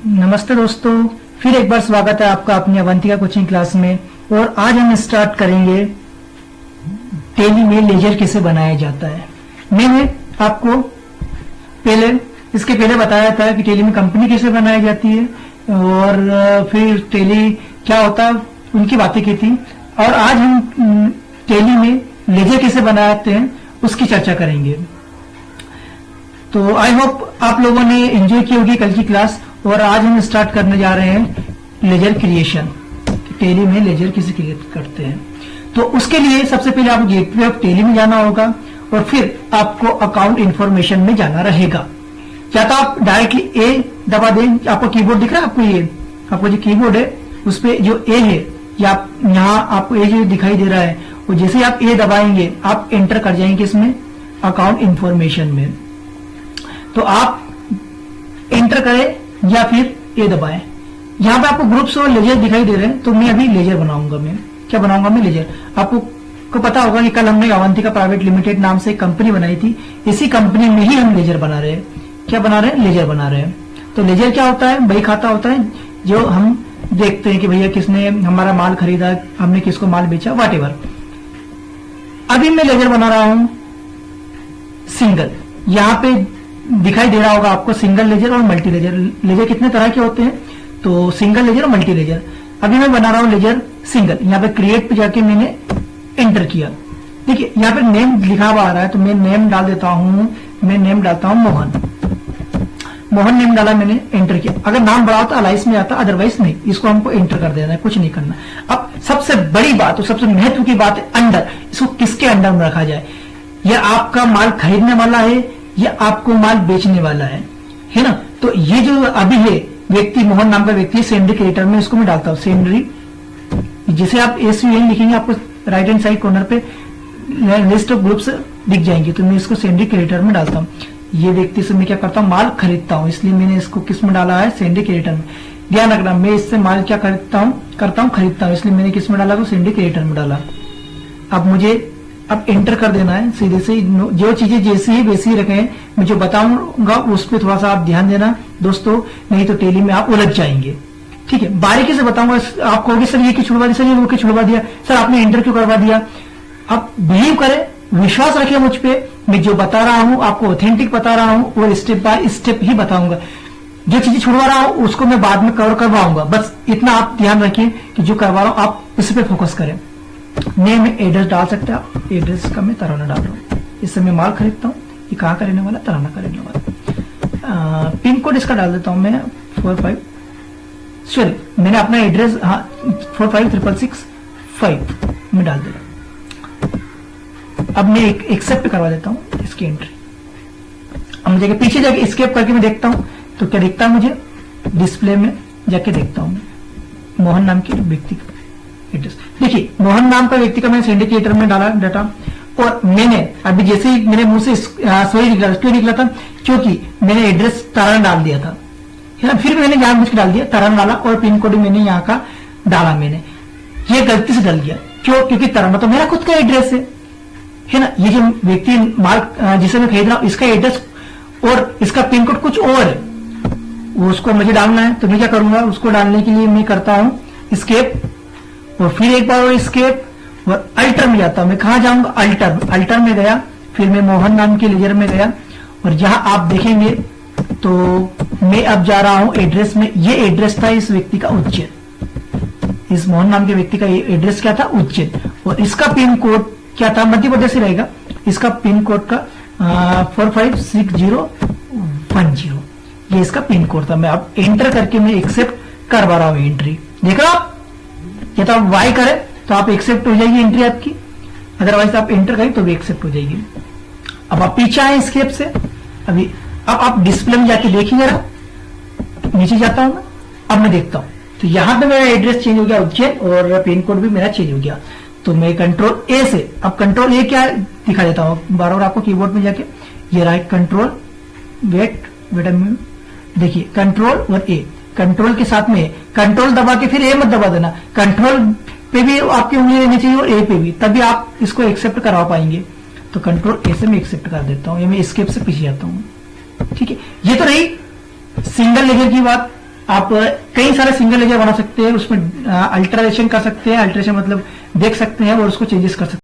नमस्ते दोस्तों, फिर एक बार स्वागत है आपका अपनी अवंतिका कोचिंग क्लास में। और आज हम स्टार्ट करेंगे टेली में लेजर कैसे बनाया जाता है। मैंने आपको इसके पहले बताया था कि टेली में कंपनी कैसे बनाई जाती है और फिर टेली क्या होता है उनकी बातें की थी। और आज हम टेली में लेजर कैसे बनाते हैं उसकी चर्चा करेंगे। तो आई होप आप लोगों ने एंजॉय की होगी कल की क्लास। और आज हम स्टार्ट करने जा रहे हैं लेजर क्रिएशन। टेली में लेजर कैसे क्रिएट करते हैं। तो उसके लिए सबसे पहले आपको गेटवे ऑफ टेली में जाना होगा और फिर आपको अकाउंट इंफॉर्मेशन में जाना रहेगा। या तो आप डायरेक्टली ए दबा दें। आपको कीबोर्ड दिख रहा है, आपको जो कीबोर्ड है उस पर जो ए है या यहाँ आपको ए जो दिखाई दे रहा है वो जैसे आप ए दबाएंगे आप एंटर कर जाएंगे इसमें अकाउंट इंफॉर्मेशन में। तो आप एंटर करें या फिर ए दबाएं। यहाँ पे आपको ग्रुप्स और लेजर दिखाई दे रहे हैं। तो मैं अभी लेजर बनाऊंगा। मैं क्या बनाऊंगा? मैं लेजर। आपको पता होगा कि कल हमने अवंतिका प्राइवेट लिमिटेड नाम से एक कंपनी बनाई थी। इसी कंपनी में ही हम लेजर बना रहे हैं। क्या बना रहे हैं? लेजर बना रहे हैं। तो लेजर क्या होता है? बही खाता होता है जो हम देखते हैं कि भैया किसने हमारा माल खरीदा, हमने किसको माल बेचा, व्हाटएवर। अभी मैं लेजर बना रहा हूं सिंगल। यहाँ पे दिखाई दे रहा होगा आपको सिंगल लेजर और मल्टी लेजर। लेजर कितने तरह के होते हैं? तो सिंगल लेजर और मल्टी लेजर। अभी मैं बना रहा हूं लेजर सिंगल। यहाँ पे क्रिएट पे जाके मैंने एंटर किया। देखिए यहाँ पे नेम लिखा हुआ आ रहा है तो मैं नेम डाल देता हूं। मैं नेम डालता हूं मोहन। मोहन नेम डाला मैंने, एंटर किया। अगर नाम बड़ा होता अलाइस में आता, अदरवाइज नहीं। इसको हमको एंटर कर देना है, कुछ नहीं करना। अब सबसे बड़ी बात और सबसे महत्व की बात है अंडर। इसको किसके अंडर में रखा जाए? या आपका माल खरीदने वाला है या आपको माल बेचने वाला है ना? तो ये जो अभी है व्यक्ति, मोहन नाम का व्यक्ति, सेंडरी क्रिएटर में इसको मैं डालता हूं। सेंडरी जिसे आप SUN लिखेंगे आपको राइट हैंड साइड कॉर्नर पे लिस्ट ऑफ ग्रुप्स दिख जाएंगे। तो मैं इसको सेंडरी क्रिएटर में डालता हूं। ये व्यक्ति से मैं क्या करता हूं? माल खरीदता हूं, इसलिए मैंने इसको किस में डाला है? सेंडरी क्रिएटर में। ध्यान रखना, मैं इससे माल क्या खरीदता हूं, इसलिए मैंने किस में डाला? सेंडरी क्रिएटर में डाला। अब मुझे एंटर कर देना है सीधे से। जो चीजें जैसी ही वैसी ही रखें। मैं जो बताऊंगा उस पर थोड़ा सा आप ध्यान देना दोस्तों, नहीं तो टेली में आप उलझ जाएंगे। ठीक है, बारीकी से बताऊंगा। आप कहोगे सर ये क्यों छुड़वा दिया, सर ये वो क्यों छुड़वा दिया, सर आपने एंटर क्यों करवा दिया। आप बिलीव करें, विश्वास रखें मुझ पे। मैं जो बता रहा हूं आपको ऑथेंटिक बता रहा हूं और स्टेप बाय स्टेप ही बताऊंगा। जो चीजें छुड़वा रहा हूं उसको मैं बाद में कवर करवाऊंगा। बस इतना आप ध्यान रखिए कि जो करवा रहा हूं आप इस पे फोकस करें। नेम एड्रेस डाल सकते हैं आप। एड्रेस का मैं तराना डाल रहा हूँ। इस समय माल खरीदता हूँ। ये कहाँ का रहने वाला? तराना का रहने वाला। पिन कोड इसका डाल देता हूँ मैं 45। सॉरी, मैंने अपना एड्रेस 456665 में डाल दे रहा। अब मैं एक्सेप्ट करवा देता हूँ इसकी एंट्री। अब मुझे पीछे जाके स्केप करके मैं देखता हूँ तो क्या दिखता है मुझे? डिस्प्ले में जाके देखता हूँ मोहन नाम के व्यक्ति का एड्रेस। देखिए मोहन नाम का व्यक्ति का मैंने सिंडिकेटर में डाला डाटा। और मैंने अभी जैसे ही मेरे मुंह से सॉरी निकला था क्योंकि मैंने एड्रेस तराना डाल दिया था, है ना। फिर मैंने जानबूझ के डाल दिया तराना डाला और पिन कोड मैंने यहाँ का डाला। मैंने ये गलती से डाल दिया। क्यों? क्योंकि तराना तो मेरा खुद का एड्रेस है ना। ये जो व्यक्ति माल जिसे मैं खरीद रहा हूं इसका एड्रेस और इसका पिन कोड कुछ और है, उसको मुझे डालना है। तो मैं क्या करूंगा? उसको डालने के लिए मैं करता हूं स्केप और फिर एक बार और स्केप और अल्टर में जाता हूं। मैं कहा जाऊंगा? अल्टर में गया। फिर मैं मोहन नाम के लेजर में गया और जहां आप देखेंगे तो मैं अब जा रहा हूं एड्रेस में। ये एड्रेस था इस व्यक्ति का उज्जैन। इस मोहन नाम के व्यक्ति का एड्रेस क्या था? उज्जैन। और इसका पिन कोड क्या था? मध्य प्रदेश से रहेगा। इसका पिन कोड का 456010 ये इसका पिन कोड था। मैं अब एंटर करके मैं एक्सेप्ट करवा रहा हूं एंट्री। देखा आप? या तो आप वाई करें तो आप एक्सेप्ट हो जाएगी एंट्री आपकी, अदरवाइज आप एंटर करें तो भी एक्सेप्ट हो जाएगी। अब आप पीछे आए स्केप से। अभी अब आप डिस्प्ले में जाके देखिए जरा। नीचे जाता हूं मैं। अब मैं देखता हूं तो यहां पे मेरा एड्रेस चेंज हो गया उज्जैन और पिन कोड भी मेरा चेंज हो गया। तो मैं कंट्रोल ए से, अब कंट्रोल ए क्या दिखा देता हूं बार बार आपको कीबोर्ड में जाके। ये राइट कंट्रोल वेट देखिए कंट्रोल और ए। कंट्रोल के साथ में कंट्रोल दबा के फिर ए मत दबा देना। कंट्रोल पे भी आपकी उंगली रहनी चाहिए और ए पे भी, तभी आप इसको एक्सेप्ट करवा पाएंगे। तो कंट्रोल ए से मैं एक्सेप्ट कर देता हूं। ये मैं स्केप से पीछे जाता हूं। ठीक है, ये तो रही सिंगल लेजर की बात। आप कई सारे सिंगल लेजर बना सकते हैं, उसमें अल्ट्रेशन कर सकते हैं, अल्ट्रेशन मतलब देख सकते हैं और उसको चेंजेस कर सकते हैं।